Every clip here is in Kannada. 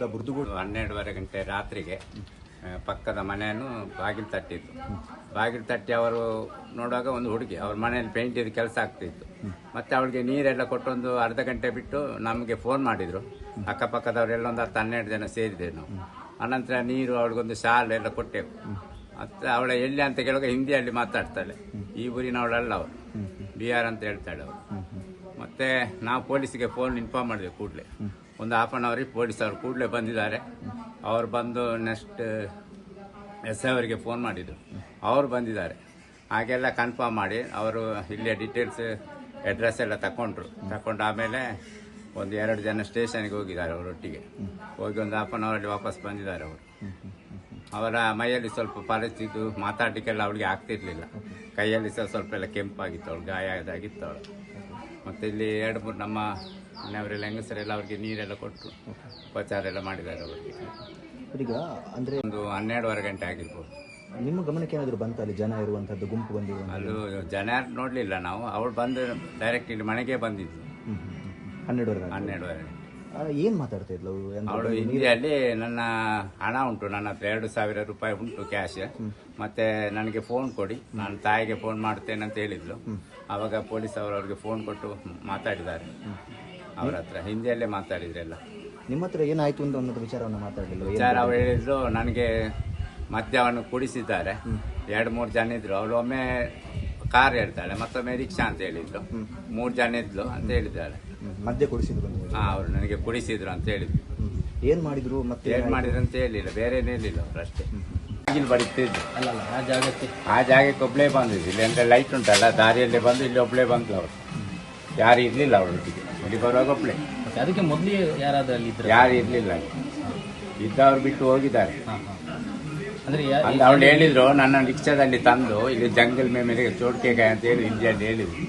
ನಗರದ ಬುರ್ದುಗೋಡು 12:30 ಗಂಟೆ ರಾತ್ರಿಗೆ ಪಕ್ಕದ ಮನೆಯನ್ನು ಬಾಗಿಲು ತಟ್ಟಿತ್ತು. ಬಾಗಿಲು ತಟ್ಟಿ ಅವರು ನೋಡುವಾಗ ಒಂದು ಹುಡುಗಿ ಅವ್ರ ಮನೆಯಲ್ಲಿ ಪೇಂಟಿದ ಕೆಲಸ ಆಗ್ತಿತ್ತು. ಮತ್ತೆ ಅವಳಿಗೆ ನೀರೆಲ್ಲ ಕೊಟ್ಟೊಂದು ಅರ್ಧ ಗಂಟೆ ಬಿಟ್ಟು ನಮಗೆ ಫೋನ್ ಮಾಡಿದ್ರು. ಅಕ್ಕಪಕ್ಕದವರೆಲ್ಲ ಒಂದು 10-12 ಜನ ಸೇರಿದ್ದೇವೆ ನಾವು. ಅನಂತರ ನೀರು ಅವಳಿಗೊಂದು ಶಾಲು ಎಲ್ಲ ಕೊಟ್ಟೆವು. ಮತ್ತೆ ಅವಳ ಎಲ್ಲಿ ಅಂತ ಕೇಳುವಾಗ ಹಿಂದಿಯಲ್ಲಿ ಮಾತಾಡ್ತಾಳೆ. ಈ ಊರಿನವಳಲ್ಲ ಅವಳು, ಬಿಹಾರ್ ಅಂತ ಹೇಳ್ತಾಳೆ ಅವಳು. ಮತ್ತೆ ನಾವು ಪೊಲೀಸಿಗೆ ಫೋನ್ ಇನ್ಫಾರ್ಮ್ ಮಾಡಿದೆವು ಕೂಡಲೇ. ಒಂದು ಹಾಫ್ ಆನ್ ಅವರಿಗೆ ಪೊಲೀಸ್ ಅವರು ಕೂಡಲೇ ಬಂದಿದ್ದಾರೆ. ಅವರು ಬಂದು ನೆಕ್ಸ್ಟ್ ಎಸ್ ಐ ಅವರಿಗೆ ಫೋನ್ ಮಾಡಿದರು. ಅವರು ಬಂದಿದ್ದಾರೆ. ಹಾಗೆಲ್ಲ ಕನ್ಫರ್ಮ್ ಮಾಡಿ ಅವರು ಇಲ್ಲೇ ಡೀಟೇಲ್ಸ್ ಅಡ್ರೆಸ್ ಎಲ್ಲ ತಗೊಂಡು ಆಮೇಲೆ ಒಂದು 2 ಜನ ಸ್ಟೇಷನ್ಗೆ ಹೋಗಿದ್ದಾರೆ ಅವರೊಟ್ಟಿಗೆ. ಹೋಗಿ ಒಂದು ಹಾಫ್ ಆನ್ ಅವರಲ್ಲಿ ವಾಪಸ್ ಬಂದಿದ್ದಾರೆ ಅವರು. ಅವರ ಮೈಯಲ್ಲಿ ಸ್ವಲ್ಪ ಪರಿಸ್ಥಿತಿ ಮಾತಾಡಲಿಕ್ಕೆಲ್ಲ ಅವಳಿಗೆ ಆಗ್ತಿರ್ಲಿಲ್ಲ. ಕೈಯಲ್ಲಿ ಸಹ ಸ್ವಲ್ಪ ಎಲ್ಲ ಕೆಂಪಾಗಿತ್ತು, ಅವಳು ಗಾಯ ಆಗಿತ್ತು ಅವಳು. ಮತ್ತು ಇಲ್ಲಿ 2-3 ನಮ್ಮ ಮನೆಯವರೆಲ್ಲ ಹೆಂಗಸರೆಲ್ಲ ಅವ್ರಿಗೆ ನೀರೆಲ್ಲ ಕೊಟ್ಟು ಉಪಚಾರ ಎಲ್ಲ ಮಾಡಿದ್ದಾರೆ ಅವರಿಗೆ. ಈಗ ಅಂದರೆ ಒಂದು 12:30 ಗಂಟೆ ಆಗಿರ್ಬೋದು. ನಿಮ್ಮ ಗಮನಕ್ಕೆ ಏನಾದರೂ ಬಂತ ಅಲ್ಲಿ ಜನ ಇರುವಂಥದ್ದು, ಗುಂಪು ಬಂದಿರುವ? ಅಲ್ಲೂ ಜನ ನೋಡಲಿಲ್ಲ ನಾವು. ಅವಳು ಬಂದು ಡೈರೆಕ್ಟ್ ಇಲ್ಲಿ ಮನೆಗೆ ಬಂದಿದ್ದು 12:30 ಏನು ಮಾತಾಡ್ತಾ ಇದ್ಲು ಅವಳು? ಹಿಂದಿಯಲ್ಲಿ ನನ್ನ ಹಣ ಉಂಟು, ನನ್ನ ಹತ್ರ 2,000 ರೂಪಾಯಿ ಉಂಟು ಕ್ಯಾಶ್, ಮತ್ತೆ ನನಗೆ ಫೋನ್ ಕೊಡಿ, ನಾನು ತಾಯಿಗೆ ಫೋನ್ ಮಾಡ್ತೇನೆ ಅಂತ ಹೇಳಿದ್ಲು. ಆವಾಗ ಪೊಲೀಸ್ ಅವರವ್ರಿಗೆ ಫೋನ್ ಕೊಟ್ಟು ಮಾತಾಡಿದ್ದಾರೆ ಅವ್ರ ಹತ್ರ. ಹಿಂದಿಯಲ್ಲೇ ಮಾತಾಡಿದ್ರೆಲ್ಲ. ನಿಮ್ಮ ಹತ್ರ ಏನಾಯ್ತು ಅಂತ ಅನ್ನೋದು ವಿಚಾರವನ್ನು ಮಾತಾಡಲಿಲ್ಲ? ವಿಚಾರ ಅವ್ರು ಹೇಳಿದ್ರು, ನನಗೆ ಮದ್ಯವನ್ನು ಕುಡಿಸಿದ್ದಾರೆ. 2-3 ಜನ ಇದ್ರು. ಅವಳು ಒಮ್ಮೆ ಕಾರ್ ಹೇಳ್ತಾಳೆ, ಮತ್ತೊಮ್ಮೆ ರಿಕ್ಷಾ ಅಂತ ಹೇಳಿದ್ರು. 3 ಜನ ಇದ್ಲು ಅಂತ ಹೇಳಿದ್ದಾಳೆ. ಮದ್ಯ ಕುಡಿಸಿದ್ರು? ಅವರು ನನಗೆ ಕುಡಿಸಿದ್ರು ಅಂತ ಹೇಳಿದ್ರು. ಏನ್ ಮಾಡಿದ್ರು? ಮತ್ತೆ ಏನ್ ಮಾಡಿದ್ರು ಅಂತ ಹೇಳಿಲ್ಲ, ಬೇರೆ ಏನಿಲ್ಲ ಅವ್ರು ಅಷ್ಟೇ. ಇಲ್ಲಿ ಬಡಿತಿದ್ರು ಆ ಜಾಗಕ್ಕೆ ಒಬ್ಳೇ ಬಂದಿದ್ದು. ಇಲ್ಲಿ ಅಂದ್ರೆ ಲೈಟ್ ಉಂಟಲ್ಲ, ದಾರಿಯಲ್ಲೇ ಬಂದು ಇಲ್ಲಿ ಒಬ್ಳೇ ಬಂದ್ಲು ಅವಳು. ಯಾರು ಇರ್ಲಿಲ್ಲ ಅವಳೊಟ್ಟಿಗೆ. ಇಲ್ಲಿ ಬರುವಾಗ ಒಬ್ಳೆ. ಅದಕ್ಕೆ ಮೊದಲೇ ಯಾರು ಇರ್ಲಿಲ್ಲ. ಇದ್ದವ್ರು ಬಿಟ್ಟು ಹೋಗಿದ್ದಾರೆ. ಅಂದ್ರೆ ಅವಳು ಹೇಳಿದ್ರು, ನನ್ನ ರಿಕ್ಷಾದಲ್ಲಿ ತಂದು ಇಲ್ಲಿ ಜಂಗಲ್ ಮೇಲೆ ಚೋಟ್ಕೆಗಾಯ ಅಂತ ಹೇಳಿ ಹಿಂದಿಯಲ್ಲಿ ಹೇಳಿದ್ರು.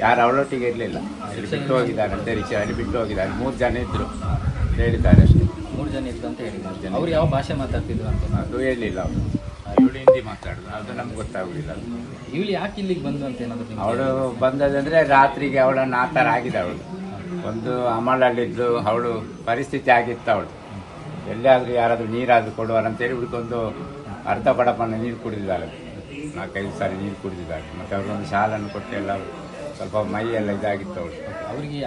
ಯಾರು ಅವಳೊಟ್ಟಿಗೆ ಇರ್ಲಿಲ್ಲ, ಇಲ್ಲಿ ಬಿಟ್ಟು ಹೋಗಿದ್ದಾರೆ ಅಂತ. ರಿಕ್ಷಾದಲ್ಲಿ ಬಿಟ್ಟು ಹೋಗಿದ್ದಾರೆ. 3 ಜನ ಇದ್ರು ಹೇಳಿದ್ದಾರೆ ಅಷ್ಟೇ. 3 ಜನ ಇದ್ರು ಅಂತ ಹೇಳಿದ್ರು. ಅವ್ರು ಯಾವ ಭಾಷೆ ಮಾತಾಡ್ತಿದ್ರು ಅಂತ ಅದು ಹೇಳಿಲ್ಲ. ಅವರು ಇವಳು ಹಿಂದಿ ಮಾತಾಡುದು, ಅದು ನಮ್ಗೆ ಗೊತ್ತಾಗುದಿಲ್ಲ. ಇವಳು ಯಾಕೆ ಇಲ್ಲಿಗೆ ಬಂದು ಅಂತ ಏನಾದ್ರು? ಅವಳು ಬಂದದಂದ್ರೆ ರಾತ್ರಿಗೆ ಅವಳನ್ನು ಆ ಥರ ಆಗಿದೆ. ಅವಳು ಒಂದು ಅಮಲಲ್ಲಿದ್ದು ಅವಳು ಪರಿಸ್ಥಿತಿ ಆಗಿತ್ತು. ಅವಳು ಎಲ್ಲಿಯಾದ್ರೂ ಯಾರಾದ್ರೂ ನೀರಾದ್ರೂ ಕೊಡುವಾರಂತೇಳಿ ಹುಡುಕೊಂದು ಅರ್ಧ ಬಡಪನ ನೀರು ಕುಡಿದಿದ್ದಾಳೆ. 4-5 ಸಾರಿ ನೀರು ಕುಡಿದಿದ್ದಾಳೆ. ಮತ್ತೆ ಅವ್ರಿಗೊಂದು ಶಾಲನ್ನು ಕೊಟ್ಟೆಲ್ಲ ಸ್ವಲ್ಪ ಮೈಯೆಲ್ಲ ಇದಾಗಿತ್ತು ಅವಳು.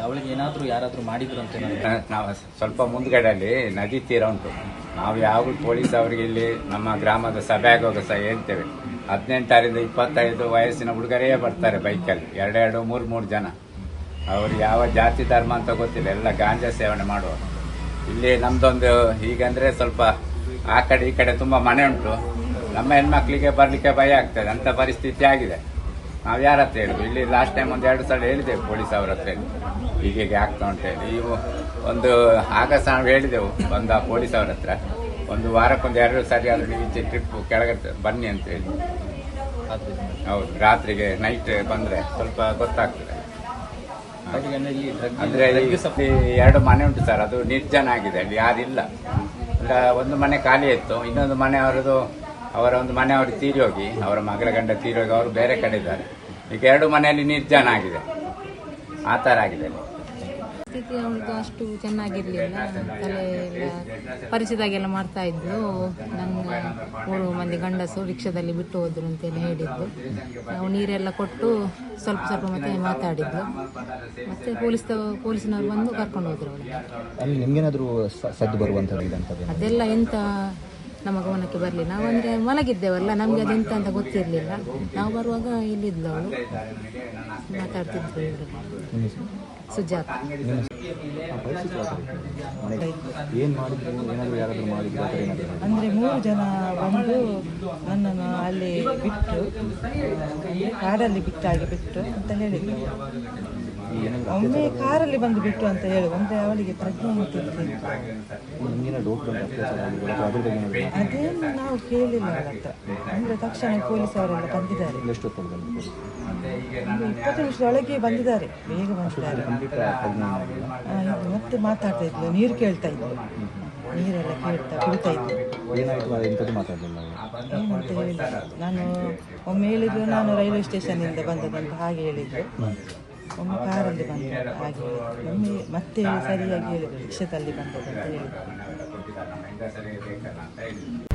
ಅವಳಿಗೆ ಏನಾದರೂ ಯಾರಾದರೂ ಮಾಡಿದ್ರು ಅಂತ? ನಾವು ಸ್ವಲ್ಪ ಮುಂದ್ಗಡೆಯಲ್ಲಿ ನದಿ ತೀರ ಉಂಟು. ನಾವು ಯಾವಾಗಲೂ ಪೊಲೀಸ್ ಅವರಿಗೆ ಇಲ್ಲಿ ನಮ್ಮ ಗ್ರಾಮದ ಸಭೆಗೆ ಹೋಗ ಸಹ ಹೇಳ್ತೇವೆ. 18ರಿಂದ 25 ವಯಸ್ಸಿನ ಹುಡುಗರೇ ಬರ್ತಾರೆ ಬೈಕಲ್ಲಿ, 2-3 ಜನ. ಅವರು ಯಾವ ಜಾತಿ ಧರ್ಮ ಅಂತ ಗೊತ್ತಿಲ್ಲ, ಎಲ್ಲ ಗಾಂಜಾ ಸೇವನೆ ಮಾಡುವರು. ಇಲ್ಲಿ ನಮ್ದೊಂದು ಹೀಗಂದ್ರೆ ಸ್ವಲ್ಪ ಆ ಕಡೆ ಈ ಕಡೆ ತುಂಬಾ ಮನೆ ಉಂಟು. ನಮ್ಮ ಹೆಣ್ಮಕ್ಳಿಗೆ ಬರ್ಲಿಕ್ಕೆ ಭಯ ಆಗ್ತದೆ, ಅಂತ ಪರಿಸ್ಥಿತಿ ಆಗಿದೆ. ನಾವು ಯಾರ ಹತ್ರ ಹೇಳುದು? ಇಲ್ಲಿ ಲಾಸ್ಟ್ ಟೈಮ್ 1-2 ಸಲ ಹೇಳಿದೆವು ಪೊಲೀಸ್ ಅವ್ರ ಹತ್ರ, ಹೀಗೆ ಆಗ್ತಾ ಉಂಟೇಳಿ. ನೀವು ಒಂದು ಆಗ ಸಹ ನಾವು ಹೇಳಿದೆವು ಬಂದ ಪೊಲೀಸ್ ಅವ್ರ ಹತ್ರ, ಒಂದು ವಾರಕ್ಕೊಂದು 2 ಸಾರಿ ಆದ್ರೂ ನೀವು ಈಚೆ ಟ್ರಿಪ್ ಕೆಳಗೆ ಬನ್ನಿ ಅಂತ ಹೇಳಿ. ಹೌದು, ರಾತ್ರಿಗೆ ನೈಟ್ ಬಂದ್ರೆ ಸ್ವಲ್ಪ ಗೊತ್ತಾಗ್ತದೆ. ಅಂದ್ರೆ 2 ಮನೆ ಉಂಟು ಸರ್, ಅದು ನಿರ್ಜನ ಆಗಿದೆ. ಅಲ್ಲಿ ಯಾರಿಲ್ಲ. ಒಂದು ಮನೆ ಖಾಲಿ ಇತ್ತು, ಇನ್ನೊಂದು ಮನೆ ಅವರ ಒಂದು ಮನೆ ಅವರು ತೀರಿ ಹೋಗಿ, ಅವರ ಮಗಳ ಗಂಡ ತೀರಿ ಹೋಗಿ ಅವರು ಬೇರೆ ಕಡೆ ಇದ್ದಾರೆ. ಈಗ 2 ಮನೆಯಲ್ಲಿ ನಿರ್ಜನ ಆಗಿದೆ, ಆ ಥರ ಆಗಿದೆ. ಸ್ಥಿತಿ ಅವಳದು ಅಷ್ಟು ಚೆನ್ನಾಗಿರ್ಲಿಲ್ಲ. ತಲೆ ಎಲ್ಲ ಪರಿಚಿತಾಗೆಲ್ಲ ಮಾಡ್ತಾ ಇದ್ಲು. ನಂಗೆ 3 ಮಂದಿ ಗಂಡಸು ರಿಕ್ಷಾದಲ್ಲಿ ಬಿಟ್ಟು ಹೋದ್ರು ಅಂತೇಳಿ ಹೇಳಿದ್ದು. ನಾವು ನೀರೆಲ್ಲ ಕೊಟ್ಟು ಸ್ವಲ್ಪ ಮತ್ತೆ ಮಾತಾಡಿದ್ದು. ಮತ್ತೆ ಪೊಲೀಸಿನವರು ಬಂದು ಕರ್ಕೊಂಡು ಹೋದ್ರು ಅವಳು. ಅಲ್ಲಿ ನಿಮ್ಗೇನಾದರೂ ಸದ್ದು ಬರುವಂಥದ್ದು? ಅದೆಲ್ಲ ಎಂತ ನಮ್ಮ ಗಮನಕ್ಕೆ ಬರಲಿ. ನಾವಂದ್ರೆ ಮಲಗಿದ್ದೇವಲ್ಲ, ನಮಗೆ ಅದೆಂತ ಅಂತ ಗೊತ್ತಿರಲಿಲ್ಲ. ನಾವು ಬರುವಾಗ ಇಲ್ಲಿದ್ಲು ಅವಳು, ಮಾತಾಡ್ತಿದ್ರು ಇವರು. ಸುಜಾತ. ಏನು ಮಾಡಿದ್ರು? ಏನಾದರೂ ಯಾರಾದರೂ ಮಾಡಿದ್ರು? ಅಂದರೆ 3 ಜನ ಬಂದು ನನ್ನನ್ನು ಅಲ್ಲಿ ಬಿಟ್ಟು, ಕಾರಲ್ಲಿ ಬಿಟ್ಟು ಅಂತ ಹೇಳಿದ್ರು. ಒಮ್ಮೆ ಕಾರಲ್ಲಿ ಬಂದು ಬಿಟ್ಟು ಅಂತ ಹೇಳಿ, ಅಂದರೆ ಅವಳಿಗೆ ಪ್ರಜ್ಞೆ ಅಂತಿತ್ತು. ಅದೇನು ನಾವು ಕೇಳಿಲ್ಲ ಅವಳ ಹತ್ರ. ಅಂದರೆ ತಕ್ಷಣ ಪೊಲೀಸ್ ಅವರೆಲ್ಲ ಬಂದಿದ್ದಾರೆ. 20 ನಿಮಿಷದೊಳಗೆ ಬಂದಿದ್ದಾರೆ, ಬೇಗ ಬಂದಿದ್ದಾರೆ. ಮತ್ತೆ ಮಾತಾಡ್ತಾ ಇದ್ಲು, ನೀರು ಕೇಳ್ತಾ ಇದ್ಲು, ನೀರೆಲ್ಲ ಕುಡಿತಾ ಇದ್ಲು. ಏನಂತ ಹೇಳಿಲ್ಲ. ನಾನು ಒಮ್ಮೆ ಹೇಳಿದ್ರು, ನಾನು ರೈಲ್ವೆ ಸ್ಟೇಷನ್ನಿಂದ ಬಂದದಂತ ಹಾಗೆ ಹೇಳಿದ್ರು. ಒಮ್ಮೆ ಕಾರಲ್ಲಿ ಬಂದು ಹಾಗೆ ಹೇಳಿದ್ರು. ಒಮ್ಮೆ ಮತ್ತೆ ಸರಿಯಾಗಿ ಹೇಳಿದ್ರು, ರಿಕ್ಷಾದಲ್ಲಿ ಬಂದದಂತ ಹೇಳಿದ್ರು. ನಮ್ಮ ಹೆಂಗಸರಿಗೆ ಬೇಕಲ್ಲ ಅಂತ ಹೇಳಿದ್ರು.